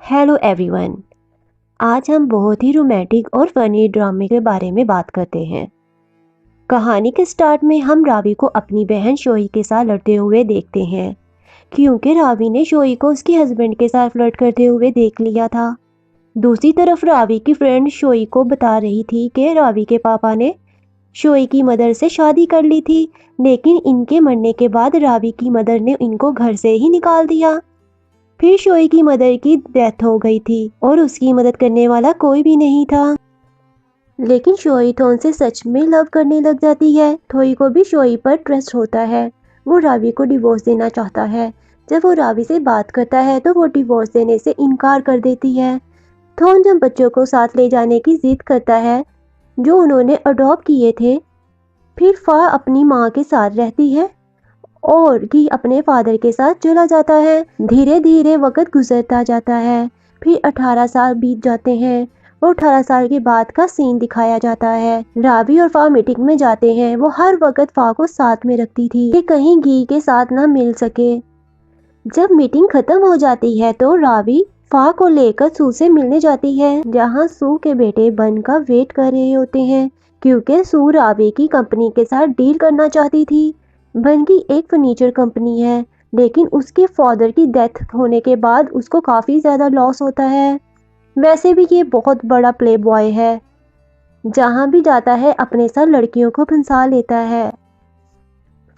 Hello everyone. आज हम बहुत ही रोमांटिक और फनी ड्रामे के बारे में बात करते हैं। कहानी के स्टार्ट में हम रावी को अपनी बहन शोई के साथ लड़ते हुए देखते हैं, क्योंकि रावी ने शोई को उसके हस्बैंड के साथ फ्लर्ट करते हुए देख लिया था। दूसरी तरफ रावी की फ्रेंड शोई को बता रही थी कि रावी के पापा ने शोई की मदर से शादी कर ली थी, लेकिन इनके मरने के बाद रावी की मदर ने इनको घर से ही निकाल दिया। फिर शोई की मदर की डेथ हो गई थी और उसकी मदद करने वाला कोई भी नहीं था। लेकिन शोई थोन से सच में लव करने लग जाती है। थोई को भी शोई पर ट्रस्ट होता है। वो रावी को डिवोर्स देना चाहता है। जब वो रावी से बात करता है तो वो डिवोर्स देने से इनकार कर देती है। थोन जब बच्चों को साथ ले जाने की जिद करता है जो उन्होंने अडॉप्ट किए थे, फिर फा अपनी माँ के साथ रहती है और घी अपने फादर के साथ चला जाता है। धीरे धीरे वक्त गुजरता जाता है। फिर 18 साल बीत जाते हैं और 18 साल के बाद का सीन दिखाया जाता है। रावी और फा मीटिंग में जाते हैं। वो हर वक्त फा को साथ में रखती थी कि कहीं घी के साथ ना मिल सके। जब मीटिंग खत्म हो जाती है तो रावी फा को लेकर सू से मिलने जाती है, जहाँ सू के बेटे बन का वेट कर रहे होते हैं, क्योंकि सू रावी की कंपनी के साथ डील करना चाहती थी। बन की एक फर्नीचर कंपनी है, लेकिन उसके फादर की डेथ होने के बाद उसको काफ़ी ज़्यादा लॉस होता है। वैसे भी ये बहुत बड़ा प्ले बॉय है, जहाँ भी जाता है अपने साथ लड़कियों को फंसा लेता है।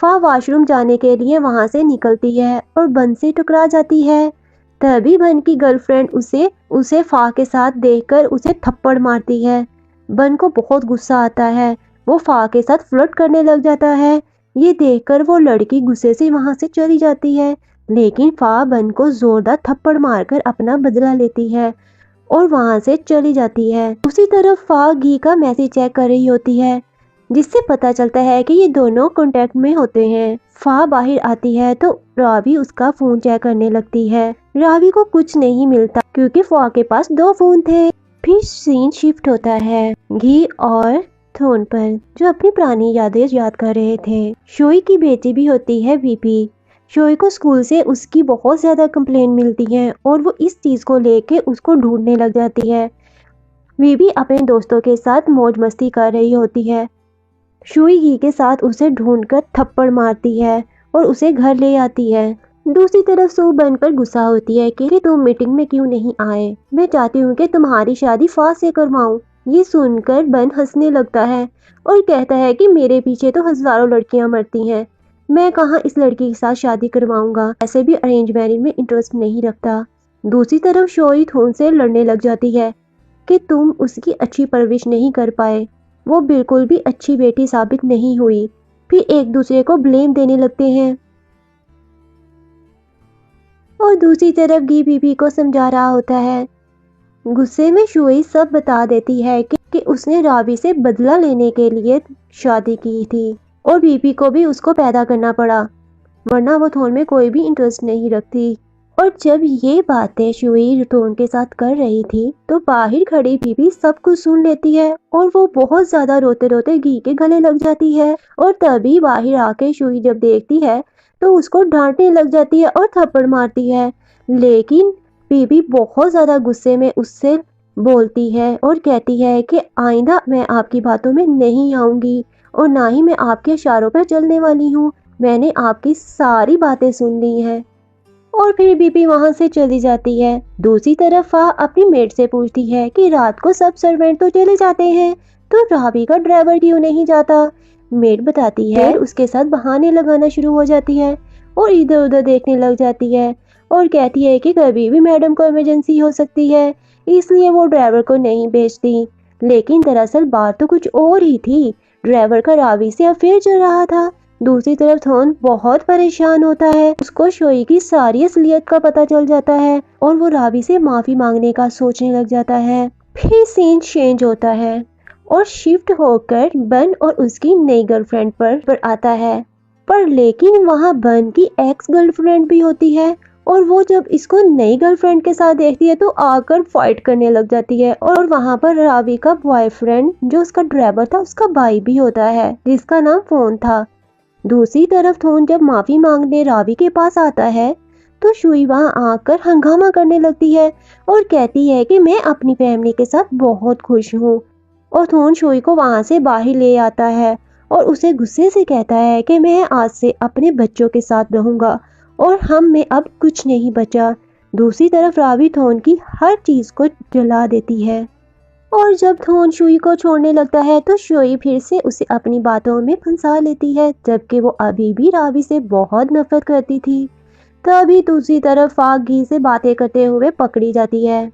फा वॉशरूम जाने के लिए वहाँ से निकलती है और बन से टकरा जाती है। तभी बन की गर्लफ्रेंड उसे फा के साथ देखकर उसे थप्पड़ मारती है। बन को बहुत गुस्सा आता है। वो फा के साथ फ्लर्ट करने लग जाता है। ये देखकर वो लड़की गुस्से से वहां से चली जाती है, लेकिन फा बन को जोरदार थप्पड़ मारकर अपना बदला लेती है और वहां से चली जाती है। उसी तरफ फा घी का मैसेज चेक कर रही होती है, जिससे पता चलता है कि ये दोनों कांटेक्ट में होते हैं। फा बाहर आती है तो रावी उसका फोन चेक करने लगती है। रावी को कुछ नहीं मिलता क्योंकि फा के पास 2 फोन थे। फिर सीन शिफ्ट होता है घी और थोन पर, जो अपनी पुरानी यादें याद कर रहे थे। शोई की बेटी भी होती है वीपी। शोई को स्कूल से उसकी बहुत ज्यादा कंप्लेंट मिलती है और वो इस चीज को लेके उसको ढूंढने लग जाती है। वीपी अपने दोस्तों के साथ मौज मस्ती कर रही होती है। शोई घी के साथ उसे ढूंढकर थप्पड़ मारती है और उसे घर ले आती है। दूसरी तरफ सू बन पर गुस्सा होती है कि तुम मीटिंग में क्यों नहीं आए। मैं चाहती हूँ कि तुम्हारी शादी फा से करवाऊं। ये सुनकर बन हंसने लगता है और कहता है कि मेरे पीछे तो हजारों लड़कियां मरती हैं, मैं कहाँ इस लड़की के साथ शादी करवाऊंगा। ऐसे भी अरेंज मैरिज में इंटरेस्ट नहीं रखता। दूसरी तरफ शोई थोन से लड़ने लग जाती है कि तुम उसकी अच्छी परवरिश नहीं कर पाए, वो बिल्कुल भी अच्छी बेटी साबित नहीं हुई। फिर एक दूसरे को ब्लेम देने लगते हैं और दूसरी तरफ घी बीबी को समझा रहा होता है। गुस्से में शोई सब बता देती है कि उसने रावी से बदला लेने के लिए शादी की थी और बीबी को भी उसको पैदा करना पड़ा, वरना वो थोन में कोई भी इंटरेस्ट नहीं रखती। और जब ये बातें शोई थोन के साथ कर रही थी तो बाहर खड़ी बीबी सब कुछ सुन लेती है और वो बहुत ज्यादा रोते रोते घी के गले लग जाती है। और तभी बाहर आके शोई जब देखती है तो उसको डांटने लग जाती है और थप्पड़ मारती है। लेकिन बीबी बहुत ज्यादा गुस्से में उससे बोलती है और कहती है कि आइंदा मैं आपकी बातों में नहीं आऊंगी और ना ही मैं आपके इशारों पर चलने वाली हूँ। मैंने आपकी सारी बातें सुन ली हैं। और फिर बीबी वहां से चली जाती है। दूसरी तरफ फा अपनी मेड से पूछती है कि रात को सब सर्वेंट तो चले जाते हैं, तो रावी का ड्राइवर क्यों नहीं जाता। मेड बताती है, उसके साथ बहाने लगाना शुरू हो जाती है और इधर उधर देखने लग जाती है और कहती है कि कभी भी मैडम को इमरजेंसी हो सकती है, इसलिए वो ड्राइवर को नहीं भेजती। लेकिन दरअसल बात तो कुछ और ही थी। ड्राइवर का रावी से अफेयर चल रहा था। दूसरी तरफ थोन बहुत परेशान होता है। उसको शोई की सारी असलियत का पता चल जाता है और वो रावी से माफी मांगने का सोचने लग जाता है। फिर सीन चेंज होता है और शिफ्ट होकर बन और उसकी नई गर्लफ्रेंड पर आता है। पर लेकिन वहाँ बन की एक्स गर्लफ्रेंड भी होती है और वो जब इसको नई गर्लफ्रेंड के साथ देखती है तो आकर फाइट करने लग जाती है। और वहाँ पर रावी का बॉयफ्रेंड जो उसका ड्राइवर था उसका भाई भी होता है, जिसका नाम फोन था। दूसरी तरफ थोन जब माफी मांगने रावी के पास आता है تو شوئی وہاں آ کر ہنگامہ کرنے لگتی ہے اور کہتی ہے کہ میں اپنی فیملی کے ساتھ بہت خوش ہوں، اور تھون شوئی کو وہاں سے باہر لے آتا ہے اور اسے غصے سے کہتا ہے کہ میں آج سے اپنے بچوں کے ساتھ رہوں گا اور ہم میں اب کچھ نہیں بچا۔ دوسری طرف راوی تھون کی ہر چیز کو جلا دیتی ہے، اور جب تھون شوئی کو چھوڑنے لگتا ہے تو شوئی پھر سے اسے اپنی باتوں میں پھنسا لیتی ہے، جبکہ وہ ابھی بھی راوی سے بہت نفرت کرتی تھی۔ تبھی دوسری طرف فاق گھی سے باتیں کرتے ہوئے پکڑی جاتی ہے۔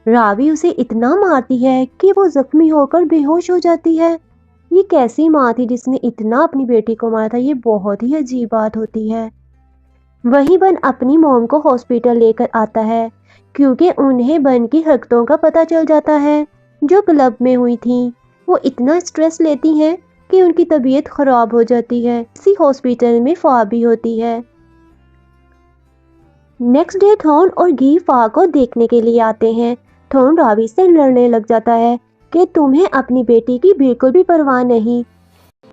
راوی اسے اتنا مارتی ہے کہ وہ زخمی ہو کر بے ہوش ہو جاتی ہے۔ یہ کیسی ماں تھی جس نے اتنا اپنی بیٹی کو مارا تھا؟ یہ بہت ہی عجیب بات ہوتی ہے۔ وہیں بن اپنی موم کو ہاسپٹل لے کر آتا ہے کیونکہ انہیں بن کی حرکتوں کا پتہ چل جاتا ہے جو کلب میں ہوئی تھیں۔ وہ اتنا اسٹریس لیتی ہیں کہ ان کی طبیعت خراب ہو جاتی ہے۔ اسی ہاسپٹل میں فا بھی ہوتی ہے۔ نیکسٹ ڈے تھون اور گھی فا کو دیکھنے کے لیے آتے ہیں۔ تھون راوی سے لڑنے لگ جاتا ہے کہ تمہیں اپنی بیٹی کی بالکل بھی پرواہ نہیں۔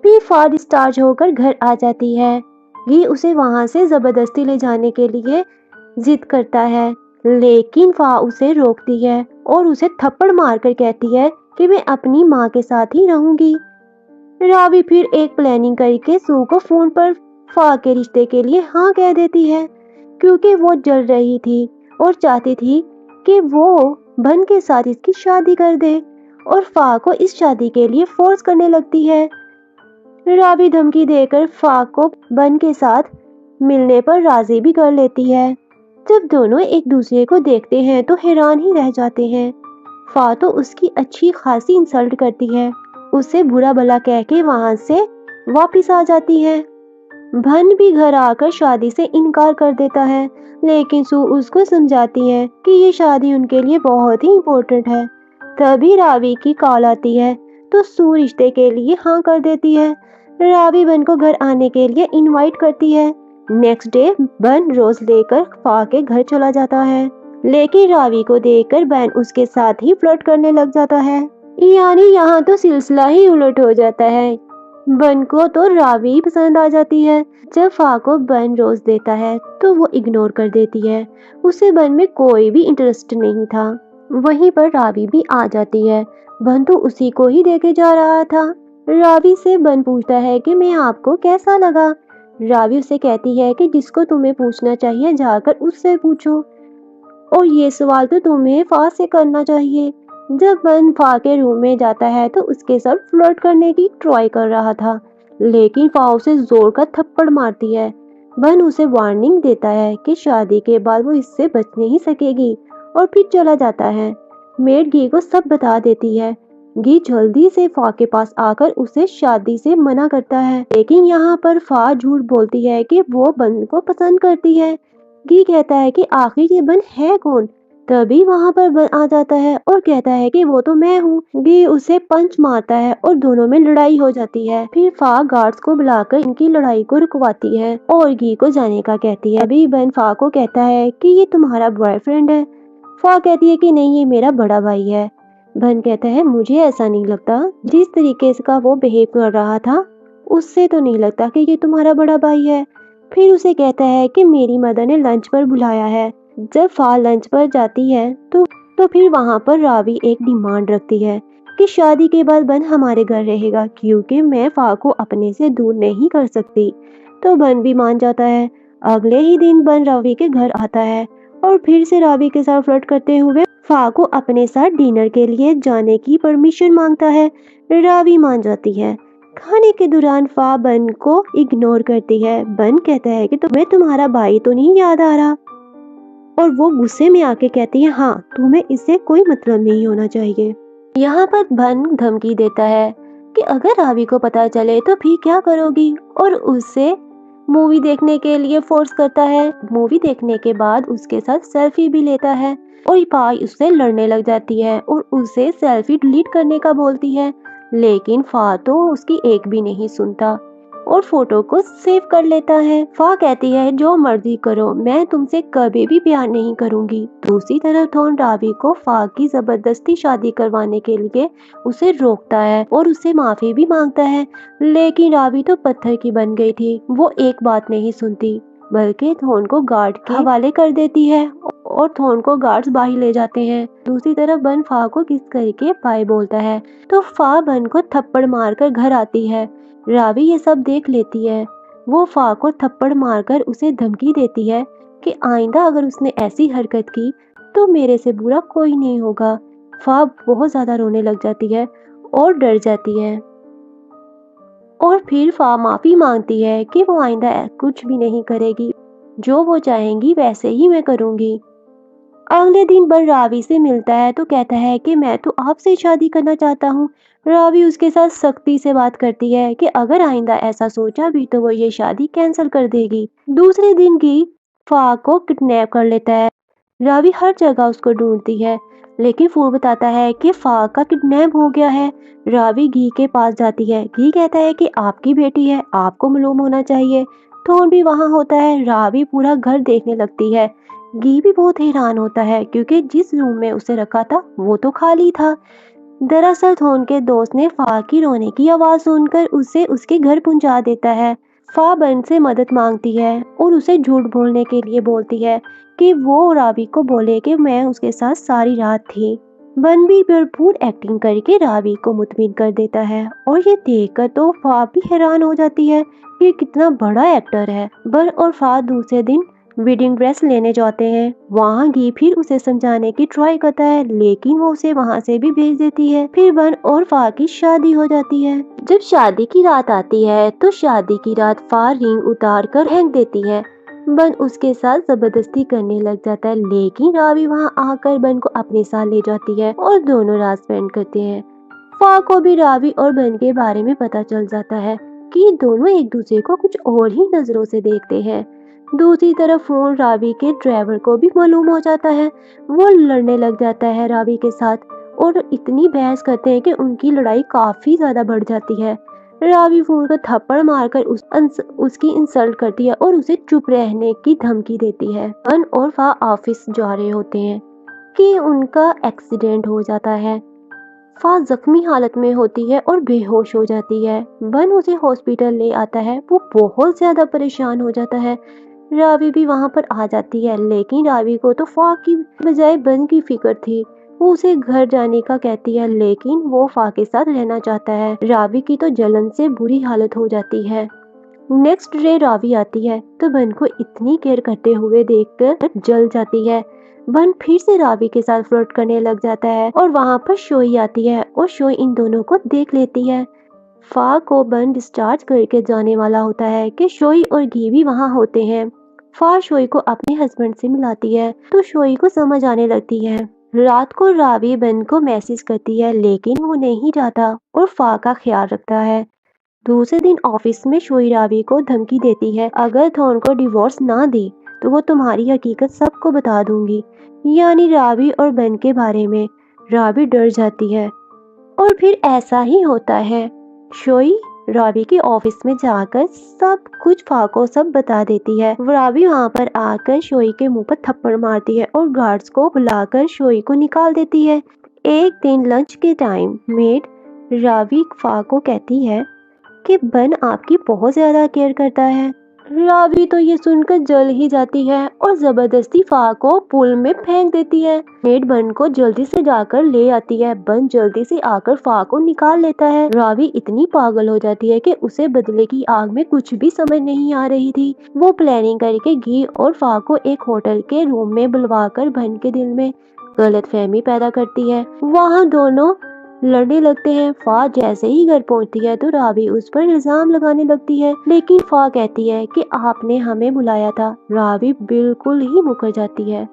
پھر فا ڈسچارج ہو کر گھر آ جاتی ہے۔ گھی اسے وہاں سے زبردستی لے جانے کے لیے ضد کرتا ہے، لیکن فا اسے روکتی ہے اور اسے تھپڑ مار کر کہتی ہے کہ میں اپنی ماں کے ساتھ ہی رہوں گی۔ راوی پھر ایک پلاننگ کر کے سو کو فون پر فا کے رشتے کے لیے ہاں کہہ دیتی ہے، کیونکہ وہ جل رہی تھی اور چاہتی تھی کہ وہ بن کے ساتھ اس کی شادی کر دے، اور فا کو اس شادی کے لیے فورس کرنے لگتی ہے۔ راوی دھمکی دے کر فا کو بن کے ساتھ ملنے پر راضی بھی کر لیتی ہے۔ جب دونوں ایک دوسرے کو دیکھتے ہیں تو حیران ہی رہ جاتے ہیں۔ فا تو اس کی اچھی خاصی انسلٹ کرتی ہے، اسے برا بھلا کہہ کے وہاں سے واپس آ جاتی ہے۔ بن بھی گھر آ کر شادی سے انکار کر دیتا ہے، لیکن سو اس کو سمجھاتی ہے کہ یہ شادی ان کے لیے بہت ہی امپورٹنٹ ہے۔ تبھی راوی کی کال آتی ہے تو سو رشتے کے لیے ہاں کر دیتی ہے۔ راوی بن کو گھر آنے کے لیے انوائٹ کرتی ہے۔ نیکسٹ ڈے بن روز لے کر فا کے گھر چلا جاتا ہے، لیکن راوی کو دیکھ کر بن اس کے ساتھ ہی فلرٹ کرنے لگ جاتا ہے۔ یعنی یہاں تو سلسلہ ہی الٹ ہو جاتا ہے۔ بن کو تو راوی پسند آ جاتی ہے۔ جب فا کو بن روز دیتا ہے تو وہ اگنور کر دیتی ہے، اسے بن میں کوئی بھی انٹرسٹ نہیں تھا۔ وہیں پر راوی بھی آ جاتی ہے، بن تو اسی کو ہی دے کے جا رہا تھا۔ راوی سے بن پوچھتا ہے کہ میں آپ کو کیسا لگا؟ راوی اسے کہتی ہے کہ جس کو تمہیں پوچھنا چاہیے جا کر اس سے پوچھو، اور یہ سوال تو تمہیں فا سے کرنا چاہیے۔ جب بن فا کے روم میں جاتا ہے تو اس کے ساتھ فلرٹ کرنے کی ٹرائی کر رہا تھا، لیکن فا اسے زور کا تھپڑ مارتی ہے۔ بن اسے وارننگ دیتا ہے کہ شادی کے بعد وہ اس سے بچ نہیں سکے گی، اور پھر چلا جاتا ہے۔ میڈ گھی کو سب بتا دیتی ہے۔ گھی جلدی سے فا کے پاس آ کر اسے شادی سے منع کرتا ہے، لیکن یہاں پر فا جھوٹ بولتی ہے کہ وہ بن کو پسند کرتی ہے۔ گھی کہتا ہے کہ آخر یہ بن ہے کون؟ تبھی وہاں پر بن آ جاتا ہے اور کہتا ہے کہ وہ تو میں ہوں۔ گھی اسے پنچ مارتا ہے اور دونوں میں لڑائی ہو جاتی ہے۔ پھر فا گارڈز کو بلا کر ان کی لڑائی کو رکواتی ہے اور گھی کو جانے کا کہتی ہے۔ ابھی بن فا کو کہتا ہے کہ یہ تمہارا بوائے فرینڈ ہے۔ فا کہتی ہے کہ نہیں، یہ میرا بڑا بھائی ہے۔ بن کہتا ہے مجھے ایسا نہیں لگتا، جس طریقے سے وہ بہیو کر رہا تھا اس سے تو نہیں لگتا کہ یہ تمہارا بڑا بھائی ہے۔ پھر اسے کہتا ہے کہ میری مدر نے لنچ پر بلایا ہے۔ جب فا لنچ پر جاتی ہے تو پھر وہاں پر راوی ایک ڈیمانڈ رکھتی ہے کہ شادی کے بعد بن ہمارے گھر رہے گا، کیونکہ میں فا کو اپنے سے دور نہیں کر سکتی۔ تو بن بھی مان جاتا ہے۔ اگلے ہی دن بن راوی کے گھر آتا ہے اور پھر سے راوی کے ساتھ فلرٹ کرتے ہوئے فا کو اپنے ساتھ ڈنر کے لیے جانے کی پرمیشن مانگتا ہے۔ راوی مان جاتی ہے۔ کھانے کے دوران فا بن کو اگنور کرتی ہے۔ بن کہتا ہے کہ تمہیں تمہارا بھائی تو نہیں یاد آ رہا، اور وہ غصے میں آ کے کہتی ہے ہاں، تمہیں اس سے کوئی مطلب نہیں ہونا چاہیے۔ یہاں پر بن دھمکی دیتا ہے کہ اگر راوی کو پتا چلے تو پھر کیا کرو گی، اور اسے مووی دیکھنے کے لیے فورس کرتا ہے۔ مووی دیکھنے کے بعد اس کے ساتھ سیلفی بھی لیتا ہے، اور فا اس سے لڑنے لگ جاتی ہے اور اسے سیلفی ڈیلیٹ کرنے کا بولتی ہے، لیکن فا تو اس کی ایک بھی نہیں سنتا اور فوٹو کو سیو کر لیتا ہے۔ فا کہتی ہے جو مرضی کرو، میں تم سے کبھی بھی پیار نہیں کروں گی۔ دوسری طرف تھون راوی کو فا کی زبردستی شادی کروانے کے لیے اسے روکتا ہے اور اسے معافی بھی مانگتا ہے، لیکن راوی تو پتھر کی بن گئی تھی، وہ ایک بات نہیں سنتی۔ बल्कि थॉर्न को गार्ड के हवाले कर देती है और थॉर्न को गार्ड्स बाहर ले जाते हैं। दूसरी तरफ बन फा को किस करके बाय बोलता है तो फा बन को थप्पड़ मारकर घर आती है। रावी ये सब देख लेती है। वो फा को थप्पड़ मारकर उसे धमकी देती है कि आइंदा अगर उसने ऐसी हरकत की तो मेरे से बुरा कोई नहीं होगा। फा बहुत ज्यादा रोने लग जाती है और डर जाती है और फिर फा माफी मांगती है कि वो आइंदा कुछ भी नहीं करेगी, जो वो चाहेंगी वैसे ही मैं करूंगी। अगले दिन बन रावी से मिलता है तो कहता है कि मैं तो आपसे शादी करना चाहता हूँ। रावी उसके साथ सख्ती से बात करती है कि अगर आइंदा ऐसा सोचा भी तो वो ये शादी कैंसिल कर देगी। दूसरे दिन गी फा को किडनैप कर लेता है। रावी हर जगह उसको ढूंढती है लेकिन फोन बताता है कि फा का किडनैप हो गया है। रावी घी के पास जाती है। घी कहता है कि आपकी बेटी है, आपको मालूम होना चाहिए। थोन भी वहाँ होता है। रावी पूरा घर देखने लगती है। घी भी बहुत हैरान होता है क्योंकि जिस रूम में उसे रखा था वो तो खाली था। दरअसल थोन के दोस्त ने फा की रोने की आवाज सुनकर उसे उसके घर पहुंचा देता है। फा बन से मदद मांगती है और उसे झूठ बोलने के लिए बोलती है कि वो रावी को बोले कि मैं उसके साथ सारी रात थी। बन भी भरपूर एक्टिंग करके रावी को मुतमिन कर देता है और ये देखकर तो फा भी हैरान हो जाती है कि कितना बड़ा एक्टर है। बन और फा दूसरे दिन वेडिंग ड्रेस लेने जाते हैं। वहाँ घी फिर उसे समझाने की ट्राई करता है लेकिन वो उसे वहाँ से भी भेज देती है। फिर बन और फा की शादी हो जाती है। जब शादी की रात आती है तो शादी की रात फा रिंग उतार कर फेंक देती है। बन उसके साथ जबरदस्ती करने लग जाता है लेकिन रावी वहाँ आकर बन को अपने साथ ले जाती है और दोनों रात स्पेंड करते हैं। फा को भी रावी और बन के बारे में पता चल जाता है कि दोनों एक दूसरे को कुछ और ही नजरों से देखते हैं। दूसरी तरफ फोन रावी के ड्राइवर को भी मालूम हो जाता है। वो लड़ने लग जाता है रावी के साथ और इतनी बहस करते हैं कि उनकी लड़ाई काफी ज्यादा बढ़ जाती है। रावी फोन को थप्पड़ मारकर उसकी इंसल्ट करती है और उसे चुप रहने की धमकी देती है। बन और फा ऑफिस जा रहे होते हैं कि उनका एक्सीडेंट हो जाता है। फा जख्मी हालत में होती है और बेहोश हो जाती है। बन उसे हॉस्पिटल ले आता है। वो बहुत ज्यादा परेशान हो जाता है। रावी भी वहाँ पर आ जाती है लेकिन रावी को तो फा की बजाय बन की फिक्र थी। वो उसे घर जाने का कहती है लेकिन वो फा के साथ रहना चाहता है। रावी की तो जलन से बुरी हालत हो जाती है। नेक्स्ट डे रावी आती है तो बन को इतनी केयर करते हुए देखकर जल जाती है। बन फिर से रावी के साथ फ्लर्ट करने लग जाता है और वहाँ पर शोई आती है और शोई इन दोनों को देख लेती है। फा को बन डिस्चार्ज करके जाने वाला होता है कि शोई और घी भी वहाँ होते हैं। फा शोई को अपने हस्बैंड से मिलाती है तो शोई को समझ आने लगती है। रात को रावी बन को मैसेज करती है लेकिन वो नहीं जाता और फा का ख्याल रखता है। दूसरे दिन ऑफिस में शोई रावी को धमकी देती है अगर थॉर्न को डिवोर्स ना दी तो वो तुम्हारी हकीकत सबको बता दूंगी, यानी रावी और बन के बारे में। रावी डर जाती है और फिर ऐसा ही होता है। शोई रावी के ऑफिस में जाकर सब कुछ फा को सब बता देती है। रावी वहाँ पर आकर शोई के मुंह पर थप्पड़ मारती है और गार्ड्स को बुलाकर शोई को निकाल देती है। एक दिन लंच के टाइम मेड रावी फा को कहती है कि बन आपकी बहुत ज्यादा केयर करता है। रावी तो ये सुनकर जल ही जाती है और जबरदस्ती फा को पूल में फेंक देती है। मेड बन को जल्दी से जाकर ले आती है। बन जल्दी से आकर फा को निकाल लेता है। रावी इतनी पागल हो जाती है कि उसे बदले की आग में कुछ भी समझ नहीं आ रही थी। वो प्लानिंग करके घी और फा को एक होटल के रूम में बुलवाकर बन के दिल में गलतफहमी पैदा करती है। वहाँ दोनों लड़ने लगते हैं। फा जैसे ही घर पहुंचती है तो रावी उस पर इल्जाम लगाने लगती है लेकिन फा कहती है कि आपने हमें बुलाया था। रावी बिल्कुल ही मुकर जाती है।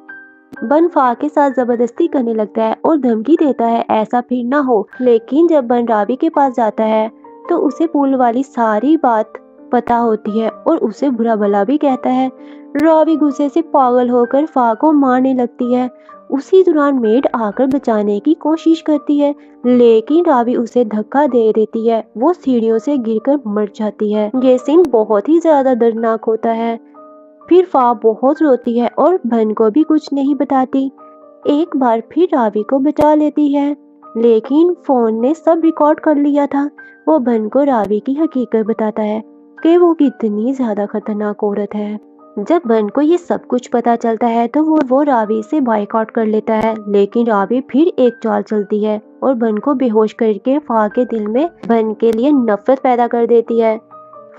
बन फा के साथ जबरदस्ती करने लगता है और धमकी देता है ऐसा फिर ना हो। लेकिन जब बन रावी के पास जाता है तो उसे पूल वाली सारी बात पता होती है और उसे बुरा भला भी कहता है। रावी गुस्से से पागल होकर फा को मारने लगती है। उसी दौरान मेड आकर बचाने की कोशिश करती है लेकिन रावी उसे धक्का दे देती है। वो सीढ़ियों से गिरकर मर जाती है। ये सीन बहुत ही ज्यादा दर्दनाक होता है। फिर फा बहुत रोती है और बन को भी कुछ नहीं बताती। एक बार फिर रावी को बचा लेती है लेकिन फोन ने सब रिकॉर्ड कर लिया था। वो बन को रावी की हकीकत बताता है कि वो कितनी ज्यादा खतरनाक औरत है। जब बन को ये सब कुछ पता चलता है तो वो रावी से बाइकआउट कर लेता है, लेकिन रावी फिर एक चाल चलती है और बन को बेहोश करके फा के दिल में बन के लिए नफरत पैदा कर देती है।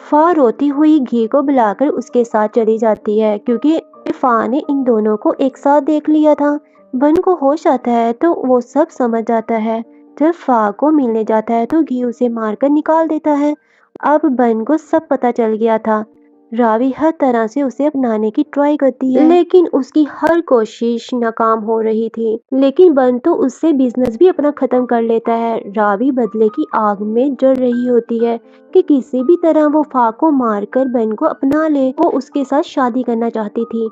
फा रोती हुई घी को बुलाकर उसके साथ चली जाती है, क्योंकि फा ने इन दोनों को एक साथ देख लिया था। बन को होश आता है तो वो सब समझ जाता है। जब फा को मिलने जाता है तो घी उसे मारकर निकाल देता है। अब बन को सब पता चल गया था। रावी हर तरह से उसे अपनाने की ट्राई करती है, लेकिन उसकी हर कोशिश नाकाम हो रही थी। लेकिन बन तो उससे बिजनेस भी अपना खत्म कर लेता है। रावी बदले की आग में जल रही होती है कि किसी भी तरह वो फा को मारकर बन को अपना ले। वो उसके साथ शादी करना चाहती थी।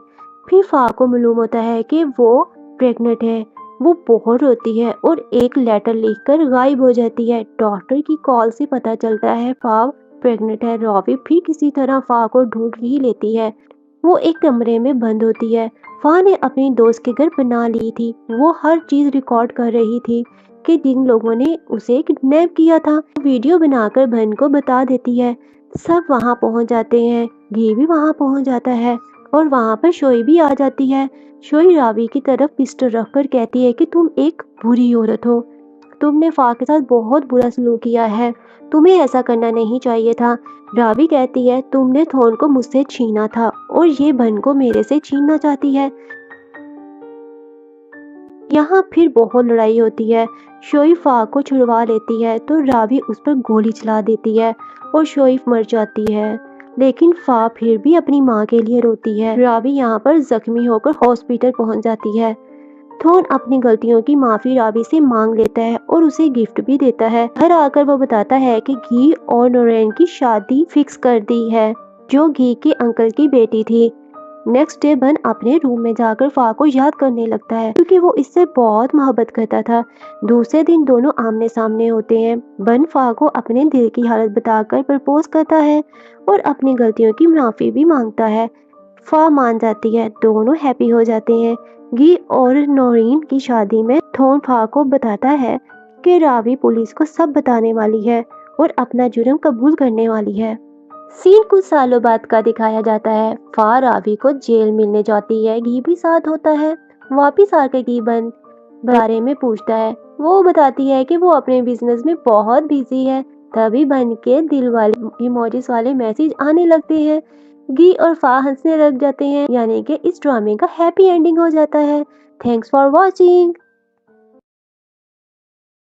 फिर फा को मालूम होता है कि वो प्रेग्नेंट है। वो बहुत रोती है और एक लेटर लिखकर गायब हो जाती है। डॉक्टर की कॉल से पता चलता है फा प्रेग्नेंट है। रावी फिर किसी तरह फा को ढूंढ ही लेती है। वो एक कमरे में बंद होती है। फा ने अपनी दोस्त के घर बना ली थी। वो हर चीज रिकॉर्ड कर रही थी कि जिन लोगों ने उसे किडनैप किया था। वीडियो बनाकर बहन को बता देती है। सब वहां पहुंच जाते हैं। घी भी वहां पहुंच जाता है और वहां पर शोई भी आ जाती है। शोई रावी की तरफ पिस्टल रखकर कहती है कि तुम एक बुरी औरत हो। तुमने फा के साथ बहुत बुरा सलूक किया है। तुम्हें ऐसा करना नहीं चाहिए था। रावी कहती है तुमने थोन को मुझसे छीना था और ये बन को मेरे से छीनना चाहती है। यहाँ फिर बहुत लड़ाई होती है। शोई फा को छुड़वा लेती है तो रावी उस पर गोली चला देती है और शोई मर जाती है। लेकिन फा फिर भी अपनी माँ के लिए रोती है। रावी यहाँ पर जख्मी होकर हॉस्पिटल पहुँच जाती है। थोन अपनी गलतियों की माफी रावी से मांग लेता है और उसे गिफ्ट भी देता है। घर आकर वो बताता है कि घी और नोरेन की शादी फिक्स कर दी है, जो घी के अंकल की बेटी थी। नेक्स्ट डे बन अपने रूम में जाकर फा को याद करने लगता है, क्योंकि वो इससे बहुत मोहब्बत करता था। दूसरे दिन दोनों आमने सामने होते हैं। बन फा को अपने दिल की हालत बताकर प्रपोज करता है और अपनी गलतियों की माफी भी मांगता है। फा मान जाती है। दोनों हैप्पी हो जाते हैं। घी और नोरीन की शादी में थोन फा को बताता है कि रावी पुलिस को सब बताने वाली है और अपना जुर्म कबूल करने वाली है। सीन कुछ सालों बाद का दिखाया जाता है। फा रावी को जेल मिलने जाती है। घी भी साथ होता है। वापिस आकर घी बन बारे में पूछता है। वो बताती है कि वो अपने बिजनेस में बहुत बिजी है। तभी बन के दिल वाले इमोजीज वाले मैसेज आने लगते हैं। घी और फा हंसने लग जाते हैं, यानी कि इस ड्रामे का हैप्पी एंडिंग हो जाता है। Thanks for watching.